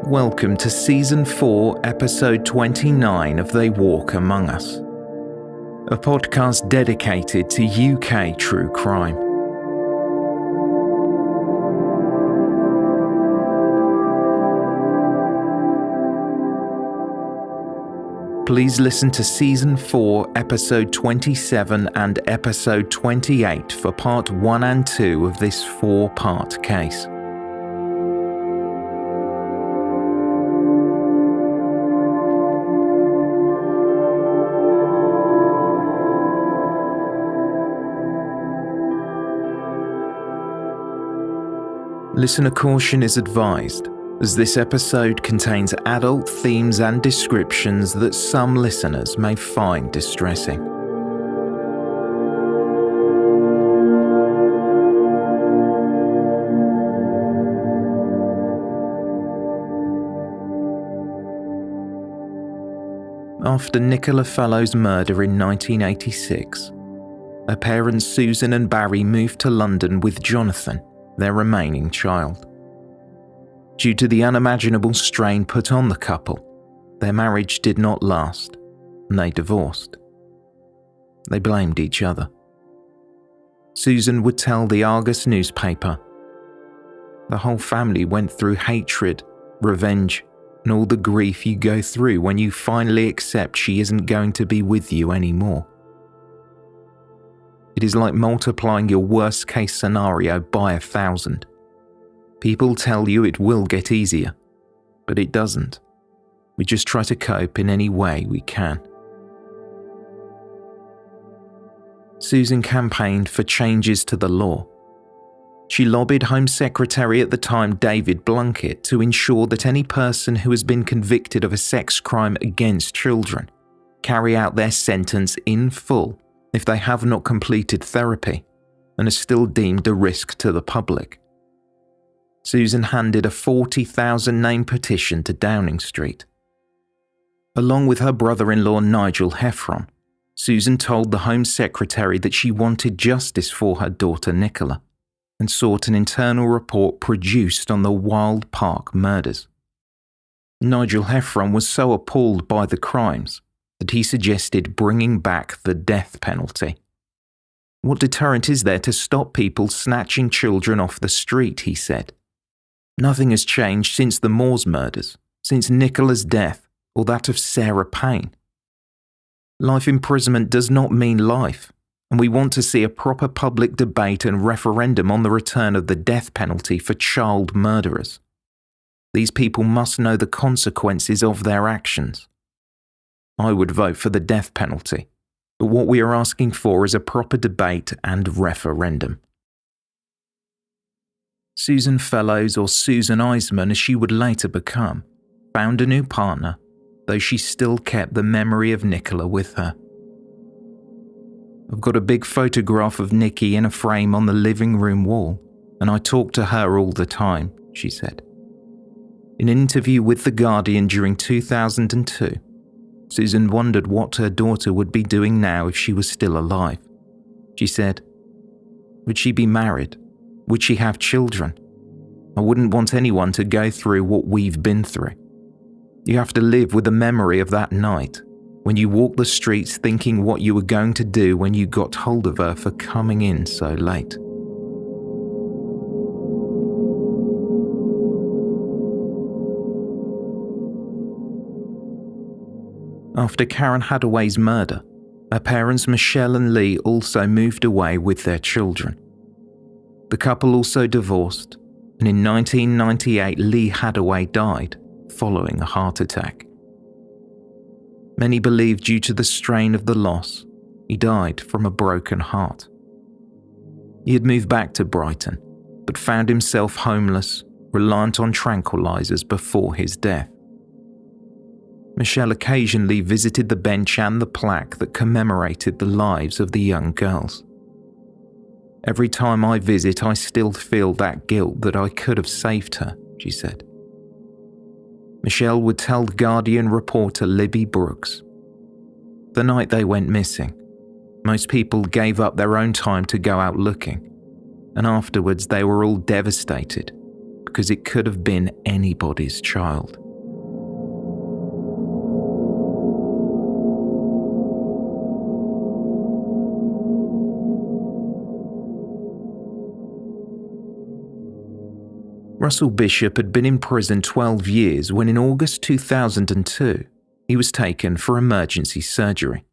Welcome to Season 4, Episode 29 of They Walk Among Us, a podcast dedicated to UK true crime. Please listen to Season 4, Episode 27 and Episode 28 for Part 1 and 2 of this 4-part case. Listener caution is advised, as this episode contains adult themes and descriptions that some listeners may find distressing. After Nicola Fellowes' murder in 1986, her parents Susan and Barry moved to London with Jonathan, their remaining child. Due to the unimaginable strain put on the couple, their marriage did not last, and they divorced. They blamed each other. Susan would tell the Argus newspaper, "The whole family went through hatred, revenge, and all the grief you go through when you finally accept she isn't going to be with you anymore. It is like multiplying your worst case scenario by 1,000. People tell you it will get easier, but it doesn't. We just try to cope in any way we can." Susan campaigned for changes to the law. She lobbied Home Secretary at the time David Blunkett to ensure that any person who has been convicted of a sex crime against children carry out their sentence in full if they have not completed therapy and are still deemed a risk to the public. Susan handed a 40,000-name petition to Downing Street. Along with her brother-in-law Nigel Heffron, Susan told the Home Secretary that she wanted justice for her daughter Nicola and sought an internal report produced on the Wild Park murders. Nigel Heffron was so appalled by the crimes that he suggested bringing back the death penalty. "What deterrent is there to stop people snatching children off the street?" he said. "Nothing has changed since the Moors murders, since Nicola's death, or that of Sarah Payne. Life imprisonment does not mean life, and we want to see a proper public debate and referendum on the return of the death penalty for child murderers. These people must know the consequences of their actions. I would vote for the death penalty, but what we are asking for is a proper debate and referendum." Susan Fellowes, or Susan Eisman as she would later become, found a new partner, though she still kept the memory of Nicola with her. "I've got a big photograph of Nikki in a frame on the living room wall, and I talk to her all the time," she said. In an interview with The Guardian during 2002, Susan wondered what her daughter would be doing now if she was still alive. She said, "Would she be married? Would she have children? I wouldn't want anyone to go through what we've been through. You have to live with the memory of that night, when you walked the streets thinking what you were going to do when you got hold of her for coming in so late." After Karen Hadaway's murder, her parents Michelle and Lee also moved away with their children. The couple also divorced, and in 1998 Lee Hadaway died following a heart attack. Many believe due to the strain of the loss, he died from a broken heart. He had moved back to Brighton, but found himself homeless, reliant on tranquilizers before his death. Michelle occasionally visited the bench and the plaque that commemorated the lives of the young girls. "Every time I visit, I still feel that guilt that I could have saved her," she said. Michelle would tell The Guardian reporter Libby Brooks, "The night they went missing, most people gave up their own time to go out looking, and afterwards they were all devastated because it could have been anybody's child. Russell Bishop had been in prison 12 years when in August 2002, he was taken for emergency surgery.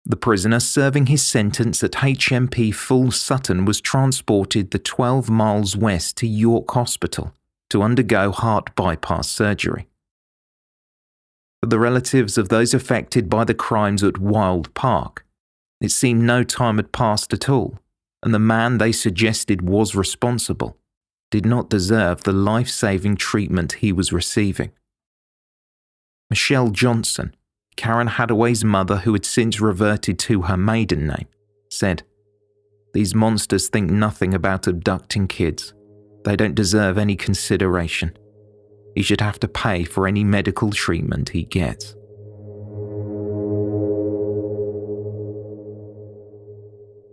The prisoner serving his sentence at HMP Full Sutton was transported the 12 miles west to York Hospital to undergo heart bypass surgery. For the relatives of those affected by the crimes at Wild Park, it seemed no time had passed at all, and the man they suggested was responsible did not deserve the life-saving treatment he was receiving. Michelle Johnson, Karen Hadaway's mother, who had since reverted to her maiden name, said, "These monsters think nothing about abducting kids. They don't deserve any consideration. He should have to pay for any medical treatment he gets."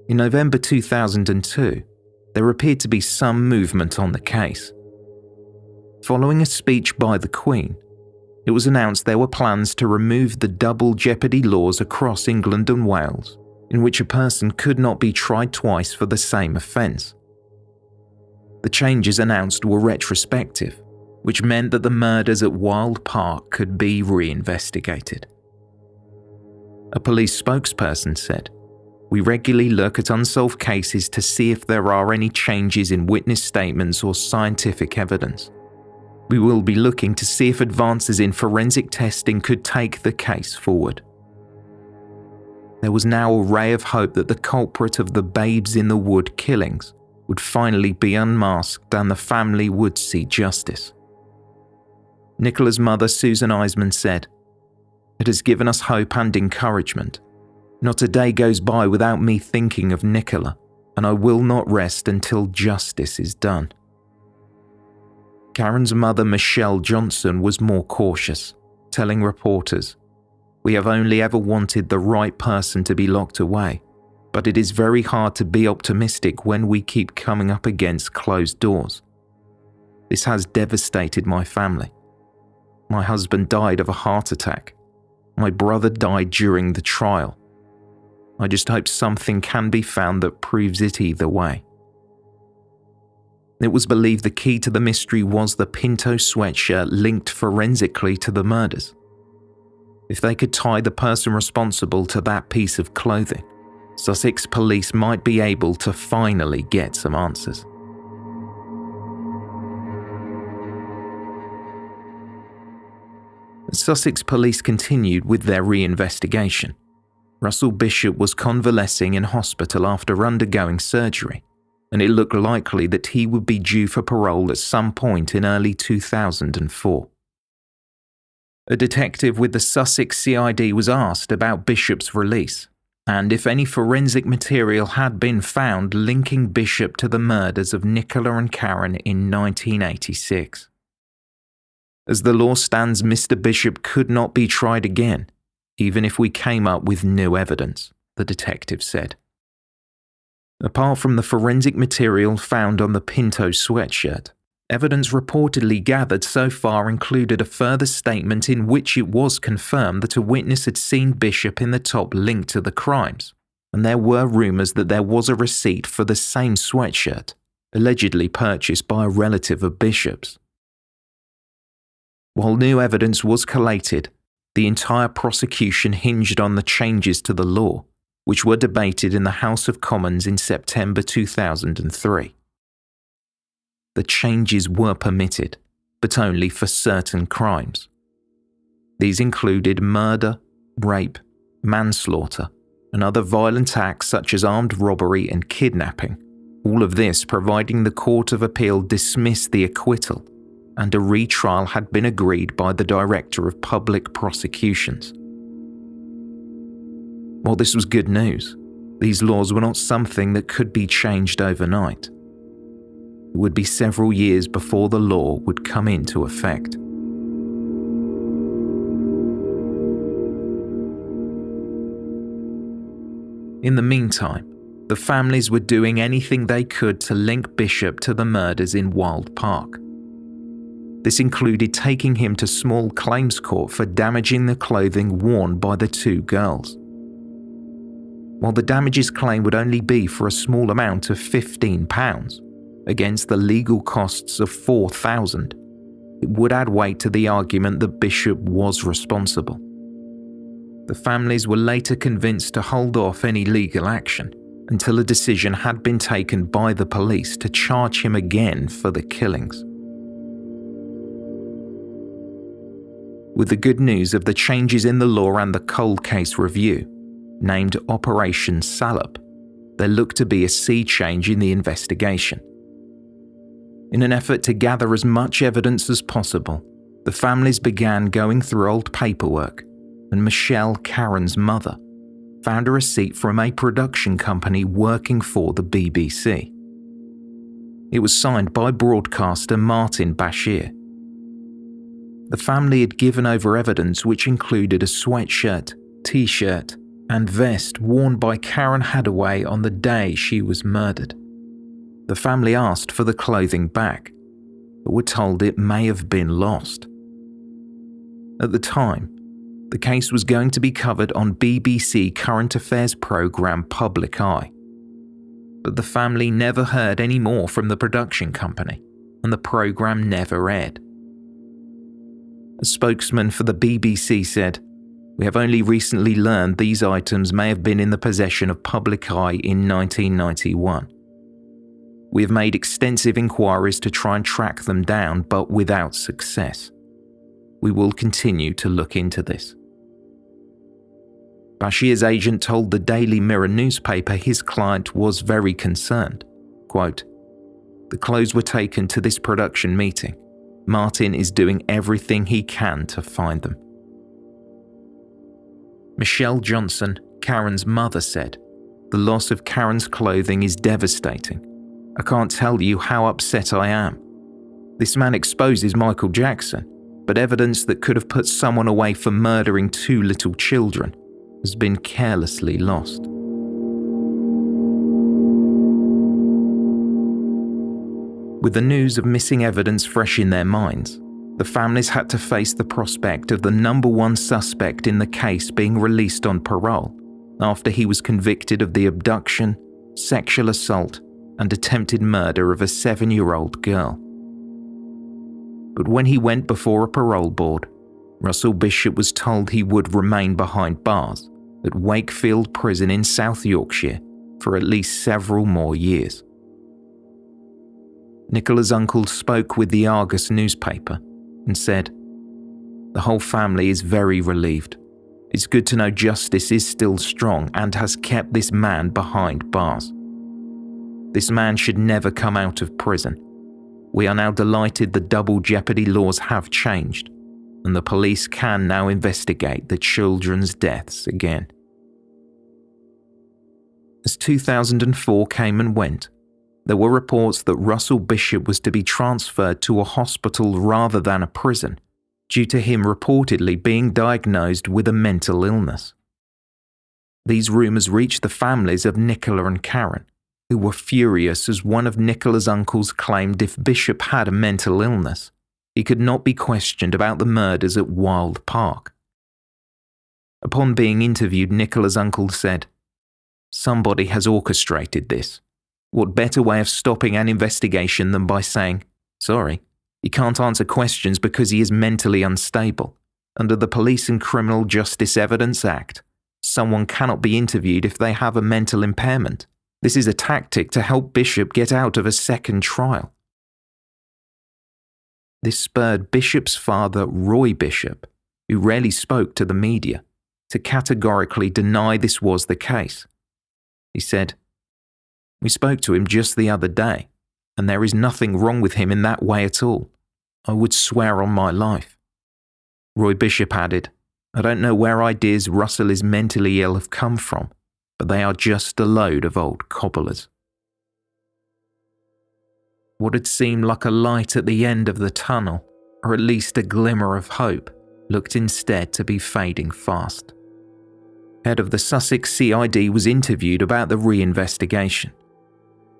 In November 2002, there appeared to be some movement on the case. Following a speech by the Queen, it was announced there were plans to remove the double-jeopardy laws across England and Wales, in which a person could not be tried twice for the same offence. The changes announced were retrospective, which meant that the murders at Wild Park could be reinvestigated. A police spokesperson said, "We regularly look at unsolved cases to see if there are any changes in witness statements or scientific evidence. We will be looking to see if advances in forensic testing could take the case forward." There was now a ray of hope that the culprit of the Babes in the Wood killings would finally be unmasked and the family would see justice. Nicola's mother, Susan Eisman, said, "It has given us hope and encouragement. Not a day goes by without me thinking of Nicola, and I will not rest until justice is done." Karen's mother, Michelle Johnson, was more cautious, telling reporters, "We have only ever wanted the right person to be locked away, but it is very hard to be optimistic when we keep coming up against closed doors. This has devastated my family. My husband died of a heart attack. My brother died during the trial. I just hope something can be found that proves it either way." It was believed the key to the mystery was the Pinto sweatshirt linked forensically to the murders. If they could tie the person responsible to that piece of clothing, Sussex police might be able to finally get some answers. As Sussex police continued with their reinvestigation, Russell Bishop was convalescing in hospital after undergoing surgery, and it looked likely that he would be due for parole at some point in early 2004. A detective with the Sussex CID was asked about Bishop's release, and if any forensic material had been found linking Bishop to the murders of Nicola and Karen in 1986. As the law stands, Mr. Bishop could not be tried again, even if we came up with new evidence, the detective said. Apart from the forensic material found on the Pinto sweatshirt, evidence reportedly gathered so far included a further statement in which it was confirmed that a witness had seen Bishop in the top linked to the crimes, and there were rumours that there was a receipt for the same sweatshirt, allegedly purchased by a relative of Bishop's. While new evidence was collated, the entire prosecution hinged on the changes to the law, which were debated in the House of Commons in September 2003. The changes were permitted, but only for certain crimes. These included murder, rape, manslaughter, and other violent acts such as armed robbery and kidnapping, all of this providing the Court of Appeal dismissed the acquittal, and a retrial had been agreed by the Director of Public Prosecutions. While this was good news, these laws were not something that could be changed overnight. It would be several years before the law would come into effect. In the meantime, The families were doing anything they could to link Bishop to the murders in Wild Park. This included taking him to small claims court for damaging the clothing worn by the two girls. While the damages claim would only be for a small amount of £15, against the legal costs of £4,000, it would add weight to the argument that Bishop was responsible. The families were later convinced to hold off any legal action until a decision had been taken by the police to charge him again for the killings. With the good news of the changes in the law and the cold case review, named Operation Salop, there looked to be a sea change in the investigation. In an effort to gather as much evidence as possible, the families began going through old paperwork, and Michelle, Karen's mother, found a receipt from a production company working for the BBC. It was signed by broadcaster Martin Bashir. The family had given over evidence which included a sweatshirt, t-shirt, and vest worn by Karen Hadaway on the day she was murdered. The family asked for the clothing back, but were told it may have been lost. At the time, the case was going to be covered on BBC current affairs programme Public Eye. But the family never heard any more from the production company, and the programme never aired. A spokesman for the BBC said, "We have only recently learned these items may have been in the possession of Public Eye in 1991. We have made extensive inquiries to try and track them down, but without success. We will continue to look into this." Bashir's agent told the Daily Mirror newspaper his client was very concerned. Quote, "The clothes were taken to this production meeting. Martin is doing everything he can to find them." Michelle Johnson, Karen's mother, said, "The loss of Karen's clothing is devastating. I can't tell you how upset I am. This man exposes Michael Jackson, but evidence that could have put someone away for murdering two little children has been carelessly lost." With the news of missing evidence fresh in their minds, the families had to face the prospect of the number one suspect in the case being released on parole after he was convicted of the abduction, sexual assault, and attempted murder of a 7-year-old girl. But when he went before a parole board, Russell Bishop was told he would remain behind bars at Wakefield Prison in South Yorkshire for at least several more years. Nicola's uncle spoke with the Argus newspaper and said, "The whole family is very relieved. It's good to know justice is still strong and has kept this man behind bars. This man should never come out of prison. We are now delighted the double-jeopardy laws have changed, and the police can now investigate the children's deaths again." As 2004 came and went, there were reports that Russell Bishop was to be transferred to a hospital rather than a prison, due to him reportedly being diagnosed with a mental illness. These rumours reached the families of Nicola and Karen, who were furious as one of Nicola's uncles claimed if Bishop had a mental illness, he could not be questioned about the murders at Wild Park. Upon being interviewed, Nicola's uncle said, "Somebody has orchestrated this. What better way of stopping an investigation than by saying, 'Sorry, he can't answer questions because he is mentally unstable. Under the Police and Criminal Justice Evidence Act, someone cannot be interviewed if they have a mental impairment. This is a tactic to help Bishop get out of a second trial.'" This spurred Bishop's father, Roy Bishop, who rarely spoke to the media, to categorically deny this was the case. He said, "We spoke to him just the other day, and there is nothing wrong with him in that way at all. I would swear on my life." Roy Bishop added, "I don't know where ideas Russell is mentally ill have come from, but they are just a load of old cobblers." What had seemed like a light at the end of the tunnel, or at least a glimmer of hope, looked instead to be fading fast. head of the Sussex CID, was interviewed about the reinvestigation.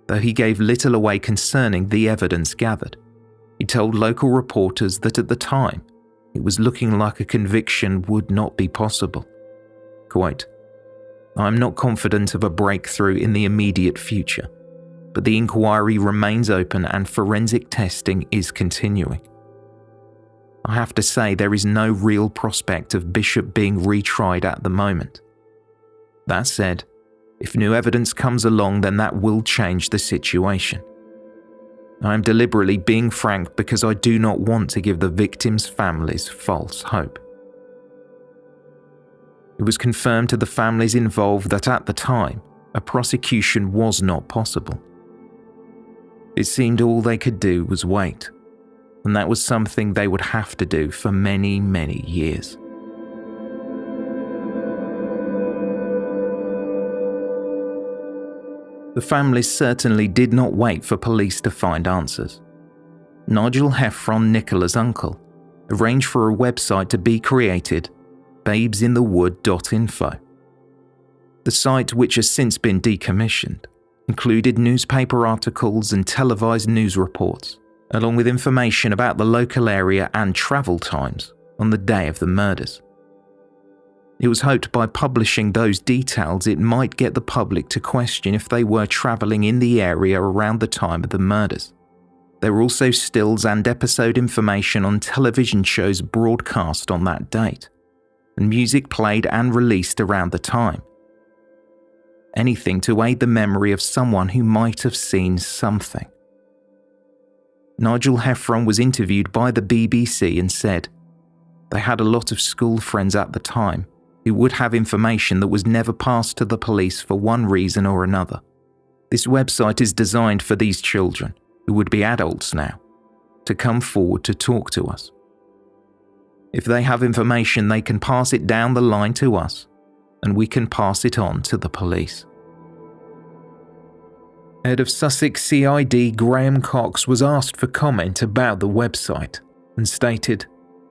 Though he gave little away concerning the evidence gathered, he told local reporters that at the time, it was looking like a conviction would not be possible. Quote, "I'm not confident of a breakthrough in the immediate future, but the inquiry remains open and forensic testing is continuing. I have to say there is no real prospect of Bishop being retried at the moment. That said, if new evidence comes along, then that will change the situation. I am deliberately being frank because I do not want to give the victims' families false hope." It was confirmed to the families involved that at the time, a prosecution was not possible. It seemed all they could do was wait, and that was something they would have to do for many, many years. The families certainly did not wait for police to find answers. Nigel Heffron, Nicola's uncle, arranged for a website to be created, babesinthewood.info. The site, which has since been decommissioned, included newspaper articles and televised news reports, along with information about the local area and travel times on the day of the murders. It was hoped by publishing those details it might get the public to question if they were travelling in the area around the time of the murders. There were also stills and episode information on television shows broadcast on that date, and music played and released around the time. Anything to aid the memory of someone who might have seen something. Nigel Heffron was interviewed by the BBC and said, "They had a lot of school friends at the time who would have information that was never passed to the police for one reason or another. This website is designed for these children, who would be adults now, to come forward to talk to us. If they have information, they can pass it down the line to us, and we can pass it on to the police." Head of Sussex CID Graham Cox was asked for comment about the website and stated,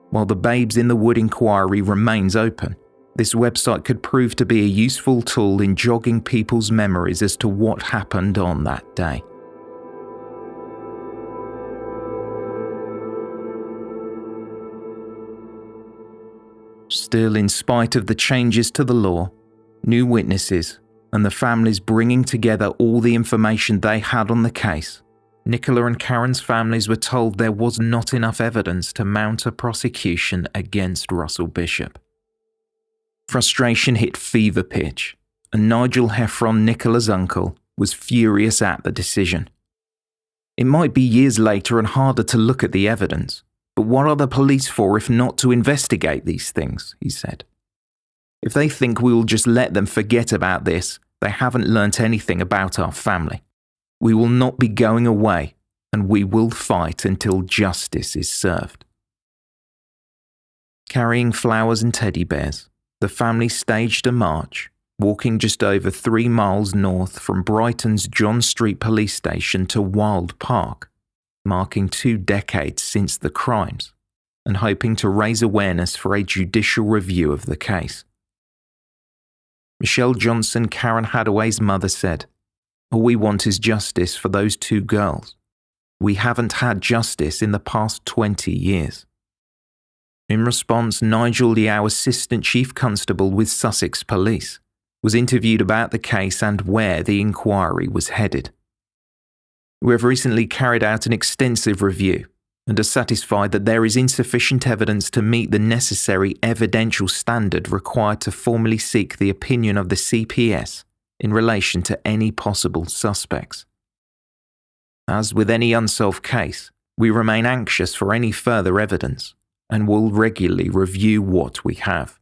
"While the Babes in the Wood inquiry remains open, this website could prove to be a useful tool in jogging people's memories as to what happened on that day." Still, in spite of the changes to the law, new witnesses, and the families bringing together all the information they had on the case, Nicola and Karen's families were told there was not enough evidence to mount a prosecution against Russell Bishop. Frustration hit fever pitch, and Nigel Heffron, Nicola's uncle, was furious at the decision. "It might be years later and harder to look at the evidence, but what are the police for if not to investigate these things?" he said. "If they think we will just let them forget about this, they haven't learnt anything about our family. We will not be going away, and we will fight until justice is served." Carrying flowers and teddy bears, the family staged a march, walking just over 3 miles north from Brighton's John Street police station to Wild Park, marking 2 decades since the crimes, and hoping to raise awareness for a judicial review of the case. Michelle Johnson, Karen Hadaway's mother, said, "All we want is justice for those 2 girls. We haven't had justice in the past 20 years. In response, Nigel Liao, Assistant Chief Constable with Sussex Police, was interviewed about the case and where the inquiry was headed. "We have recently carried out an extensive review and are satisfied that there is insufficient evidence to meet the necessary evidential standard required to formally seek the opinion of the CPS in relation to any possible suspects. As with any unsolved case, we remain anxious for any further evidence and will regularly review what we have."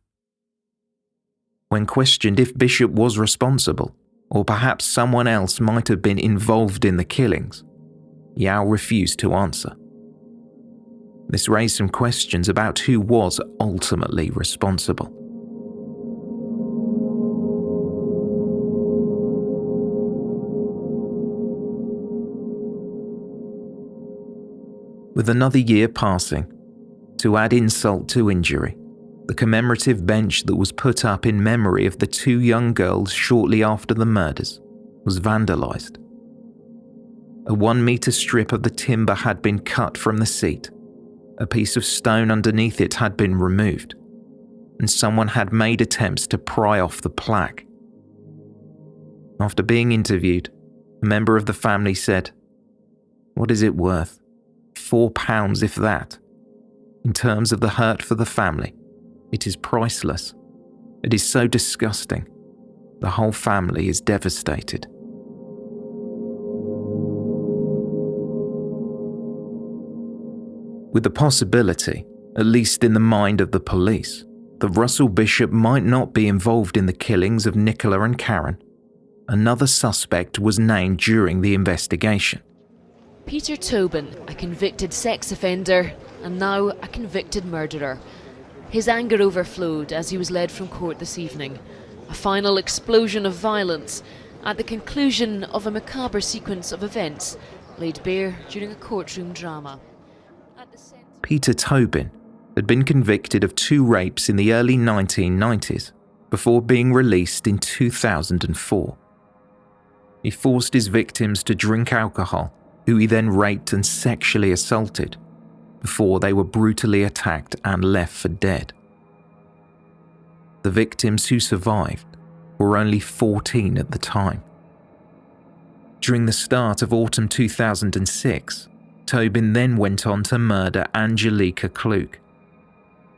When questioned if Bishop was responsible, or perhaps someone else might have been involved in the killings, Yao refused to answer. This raised some questions about who was ultimately responsible. With another year passing, to add insult to injury, The commemorative bench that was put up in memory of the two young girls shortly after the murders was vandalised. A 1-metre strip of the timber had been cut from the seat, a piece of stone underneath it had been removed, and someone had made attempts to pry off the plaque. After being interviewed, a member of the family said, "What is it worth? £4 if that. In terms of the hurt for the family, it is priceless. It is so disgusting. The whole family is devastated." With the possibility, at least in the mind of the police, that Russell Bishop might not be involved in the killings of Nicola and Karen, another suspect was named during the investigation. Peter Tobin, a convicted sex offender and now a convicted murderer. His anger overflowed as he was led from court this evening. A final explosion of violence at the conclusion of a macabre sequence of events laid bare during a courtroom drama. Peter Tobin had been convicted of 2 rapes in the early 1990s before being released in 2004. He forced his victims to drink alcohol, who he then raped and sexually assaulted, before they were brutally attacked and left for dead. The victims who survived were only 14 at the time. During the start of autumn 2006, Tobin then went on to murder Angelica Kluk.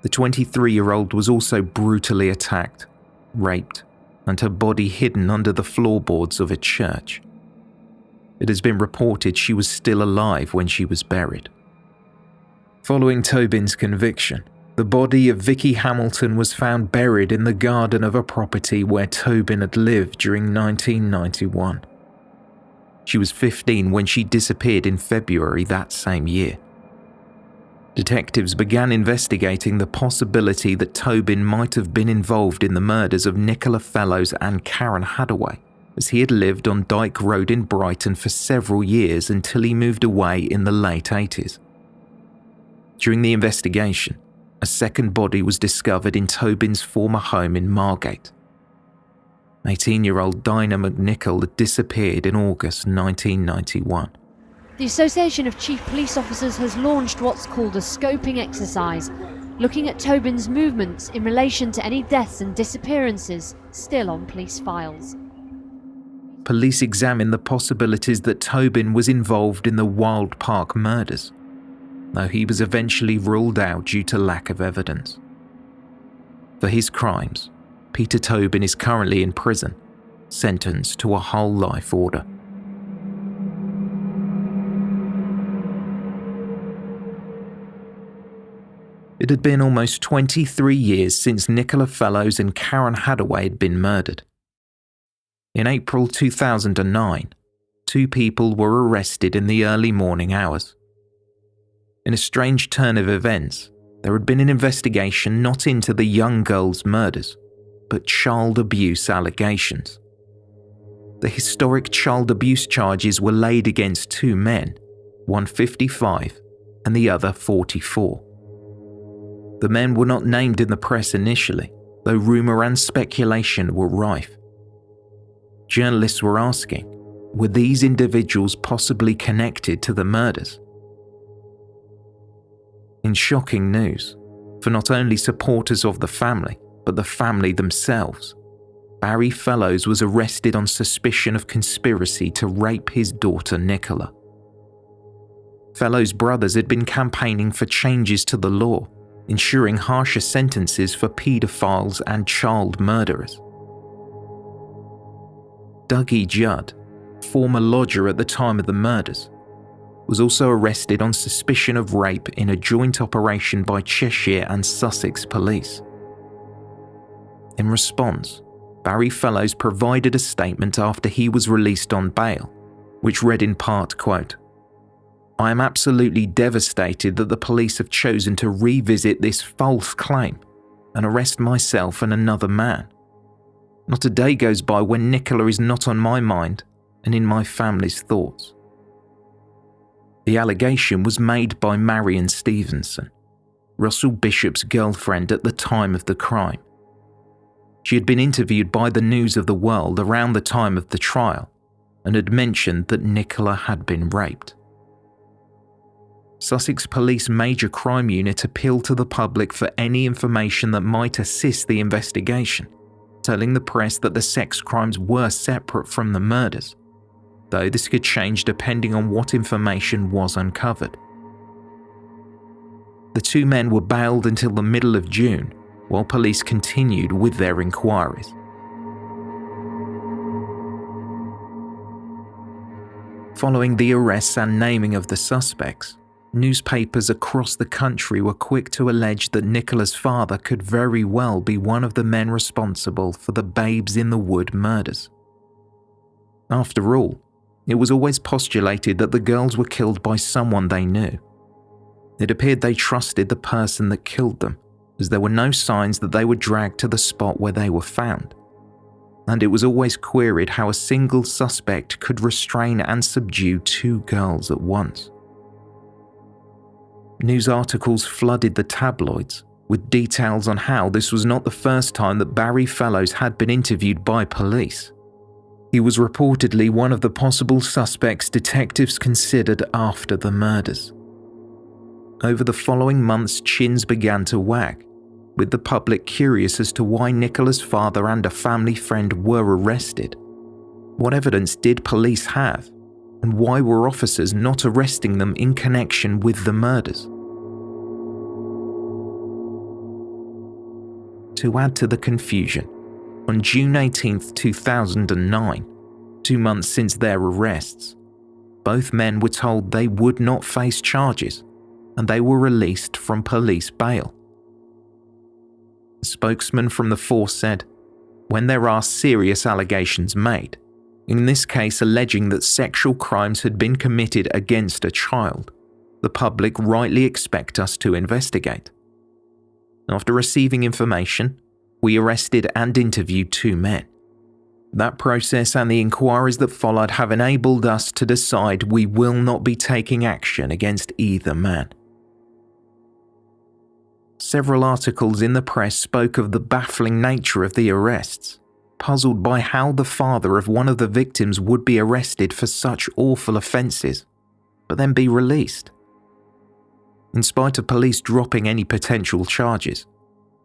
The 23-year-old was also brutally attacked, raped, and her body hidden under the floorboards of a church. It has been reported she was still alive when she was buried. Following Tobin's conviction, the body of Vicky Hamilton was found buried in the garden of a property where Tobin had lived during 1991. She was 15 when she disappeared in February that same year. Detectives began investigating the possibility that Tobin might have been involved in the murders of Nicola Fellows and Karen Hadaway, as he had lived on Dyke Road in Brighton for several years until he moved away in the late 80s. During the investigation, a second body was discovered in Tobin's former home in Margate. 18-year-old Dinah McNichol had disappeared in August 1991. The Association of Chief Police Officers has launched what's called a scoping exercise, looking at Tobin's movements in relation to any deaths and disappearances still on police files. Police examined the possibilities that Tobin was involved in the Wild Park murders, though he was eventually ruled out due to lack of evidence. For his crimes, Peter Tobin is currently in prison, sentenced to a whole life order. It had been almost 23 years since Nicola Fellows and Karen Hadaway had been murdered. In April 2009, 2 people were arrested in the early morning hours. In a strange turn of events, there had been an investigation not into the young girls' murders, but child abuse allegations. The historic child abuse charges were laid against 2 men, one 55 and the other 44. The men were not named in the press initially, though rumour and speculation were rife. Journalists were asking, were these individuals possibly connected to the murders? In shocking news, for not only supporters of the family, but the family themselves, Barry Fellows was arrested on suspicion of conspiracy to rape his daughter Nicola. Fellows' brothers had been campaigning for changes to the law, ensuring harsher sentences for paedophiles and child murderers. Dougie Judd, former lodger at the time of the murders, was also arrested on suspicion of rape in a joint operation by Cheshire and Sussex police. In response, Barry Fellows provided a statement after he was released on bail, which read in part, quote, "I am absolutely devastated that the police have chosen to revisit this false claim and arrest myself and another man. Not a day goes by when Nicola is not on my mind and in my family's thoughts." The allegation was made by Marion Stevenson, Russell Bishop's girlfriend at the time of the crime. She had been interviewed by the News of the World around the time of the trial and had mentioned that Nicola had been raped. Sussex Police Major Crime Unit appealed to the public for any information that might assist the investigation, telling the press that the sex crimes were separate from the murders, though this could change depending on what information was uncovered. The two men were bailed until the middle of June, while police continued with their inquiries. Following the arrests and naming of the suspects, newspapers across the country were quick to allege that Nicola's father could very well be one of the men responsible for the Babes in the Wood murders. After all, it was always postulated that the girls were killed by someone they knew. It appeared they trusted the person that killed them, as there were no signs that they were dragged to the spot where they were found. And it was always queried how a single suspect could restrain and subdue two girls at once. News articles flooded the tabloids with details on how this was not the first time that Barry Fellows had been interviewed by police. He was reportedly one of the possible suspects detectives considered after the murders. Over the following months, chins began to wag, with the public curious as to why Nicola's father and a family friend were arrested. What evidence did police have, and why were officers not arresting them in connection with the murders? To add to the confusion, on June 18, 2009, 2 months since their arrests, both men were told they would not face charges, and they were released from police bail. A spokesman from the force said, "When there are serious allegations made, in this case alleging that sexual crimes had been committed against a child, the public rightly expect us to investigate. After receiving information, we arrested and interviewed 2 men. That process and the inquiries that followed have enabled us to decide we will not be taking action against either man." Several articles in the press spoke of the baffling nature of the arrests, puzzled by how the father of one of the victims would be arrested for such awful offences, but then be released. In spite of police dropping any potential charges,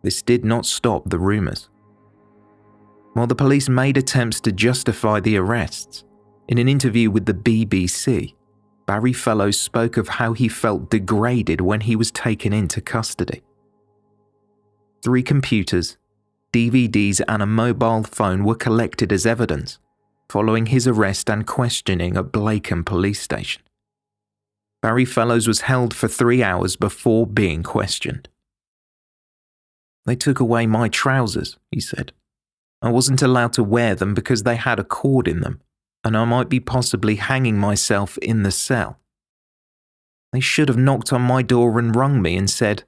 this did not stop the rumours. While the police made attempts to justify the arrests, in an interview with the BBC, Barry Fellows spoke of how he felt degraded when he was taken into custody. 3 computers, DVDs and a mobile phone were collected as evidence following his arrest and questioning at Blackham Police Station. Barry Fellows was held for 3 hours before being questioned. "They took away my trousers," he said. "I wasn't allowed to wear them because they had a cord in them, and I might be possibly hanging myself in the cell. They should have knocked on my door and rung me and said,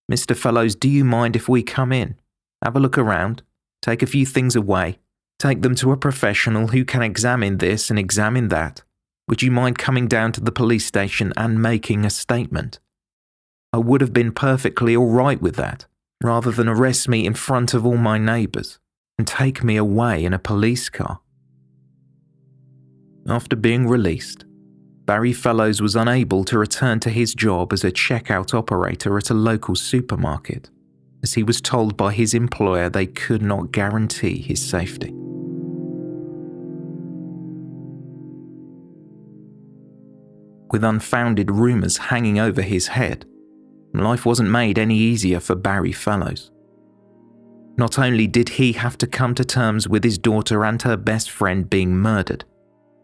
'Mr. Fellows, do you mind if we come in? Have a look around, take a few things away, take them to a professional who can examine this and examine that. Would you mind coming down to the police station and making a statement?' I would have been perfectly all right with that, rather than arrest me in front of all my neighbours and take me away in a police car." After being released, Barry Fellows was unable to return to his job as a checkout operator at a local supermarket, as he was told by his employer they could not guarantee his safety. With unfounded rumours hanging over his head, life wasn't made any easier for Barry Fellows. Not only did he have to come to terms with his daughter and her best friend being murdered,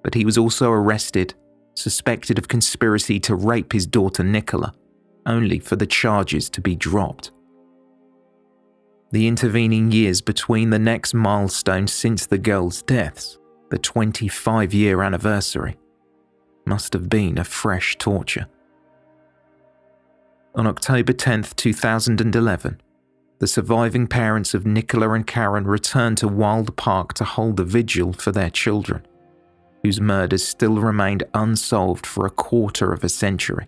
but he was also arrested, suspected of conspiracy to rape his daughter Nicola, only for the charges to be dropped. The intervening years between the next milestone since the girls' deaths, the 25-year anniversary, must have been a fresh torture. On October 10, 2011, the surviving parents of Nicola and Karen returned to Wild Park to hold a vigil for their children, whose murders still remained unsolved for a quarter of a century.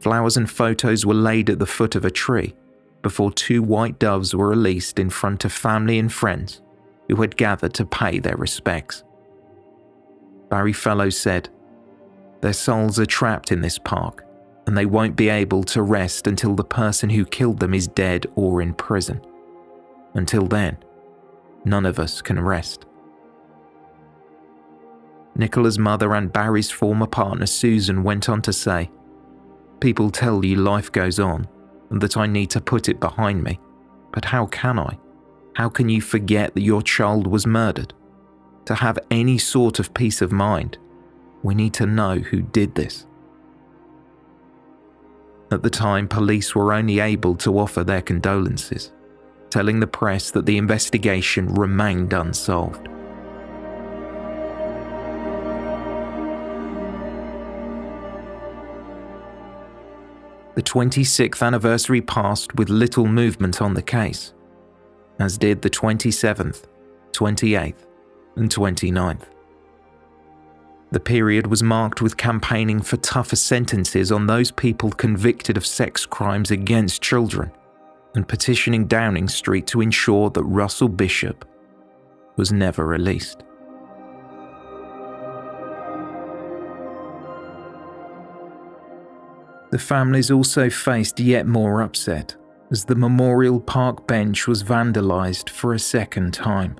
flowers and photos were laid at the foot of a tree before 2 white doves were released in front of family and friends who had gathered to pay their respects. Barry Fellows said, "Their souls are trapped in this park, and they won't be able to rest until the person who killed them is dead or in prison. Until then, none of us can rest." Nicola's mother and Barry's former partner Susan went on to say, "People tell you life goes on and that I need to put it behind me, but how can I? How can you forget that your child was murdered? To have any sort of peace of mind, we need to know who did this." At the time, police were only able to offer their condolences, telling the press that the investigation remained unsolved. The 26th anniversary passed with little movement on the case, as did the 27th, 28th, and 29th. The period was marked with campaigning for tougher sentences on those people convicted of sex crimes against children, and petitioning Downing Street to ensure that Russell Bishop was never released. The families also faced yet more upset as the Memorial Park bench was vandalised for a second time.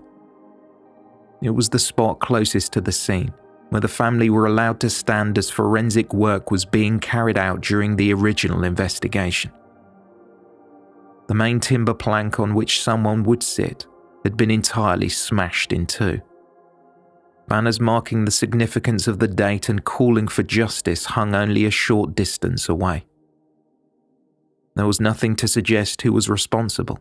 It was the spot closest to the scene, where the family were allowed to stand as forensic work was being carried out during the original investigation. The main timber plank on which someone would sit had been entirely smashed in two. Banners marking the significance of the date and calling for justice hung only a short distance away. There was nothing to suggest who was responsible.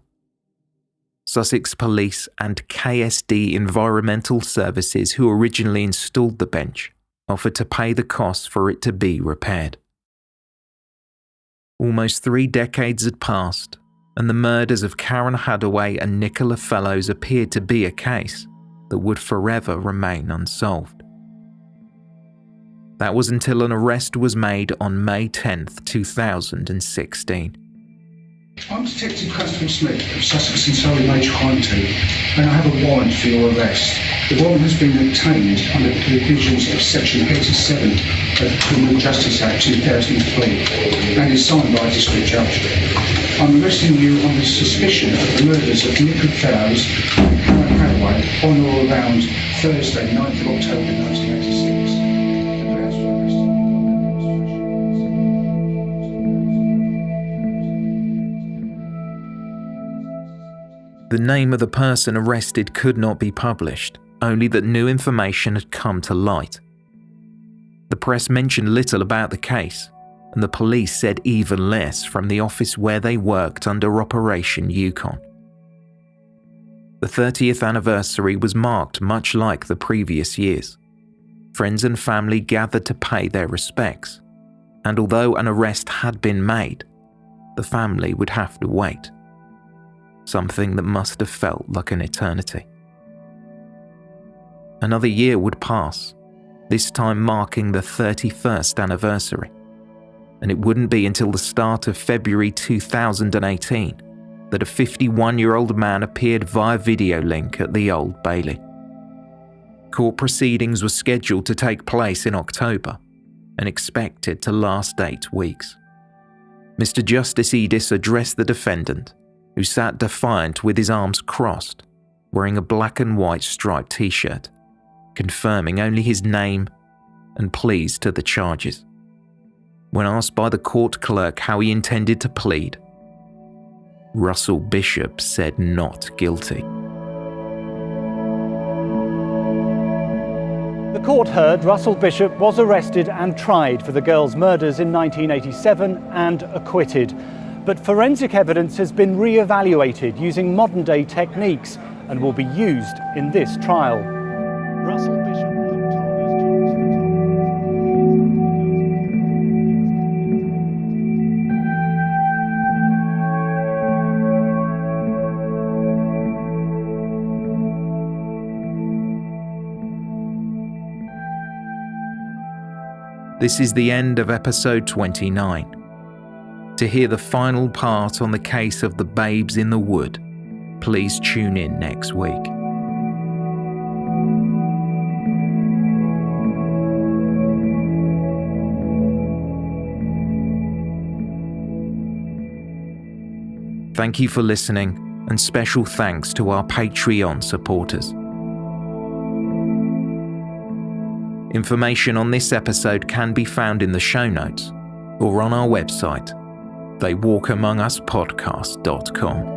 Sussex Police and KSD Environmental Services, who originally installed the bench, offered to pay the costs for it to be repaired. Almost 3 decades had passed, and the murders of Karen Hadaway and Nicola Fellows appeared to be a case that would forever remain unsolved. That was until an arrest was made on May 10th, 2016. I'm Detective Constable Smith of Sussex and Surrey Major Crime Team, and I have a warrant for your arrest. The warrant has been obtained under the provisions of Section 87 of the Criminal Justice Act 2003 and is signed by a district judge. I'm arresting you on the suspicion of the murders of Nicola Fellows and Karen Hadaway on or around Thursday, 9th of October 1986. The name of the person arrested could not be published, only that new information had come to light. The press mentioned little about the case, and the police said even less from the office where they worked under Operation Yukon. The 30th anniversary was marked much like the previous years. Friends and family gathered to pay their respects, and although an arrest had been made, the family would have to wait. Something that must have felt like an eternity. Another year would pass, this time marking the 31st anniversary, and it wouldn't be until the start of February 2018 that a 51-year-old man appeared via video link at the Old Bailey. Court proceedings were scheduled to take place in October and expected to last 8 weeks. Mr. Justice Edis addressed the defendant, who sat defiant with his arms crossed, wearing a black and white striped t-shirt, confirming only his name and pleas to the charges. When asked by the court clerk how he intended to plead, Russell Bishop said not guilty. The court heard Russell Bishop was arrested and tried for the girls' murders in 1987 and acquitted. But forensic evidence has been re-evaluated using modern-day techniques and will be used in this trial. Russell Bishop looked on as jurors This is the end of episode 29. To hear the final part on the case of the babes in the wood, please tune in next week. Thank you for listening, and special thanks to our Patreon supporters. Information on this episode can be found in the show notes or on our website, theywalkamonguspodcast.com.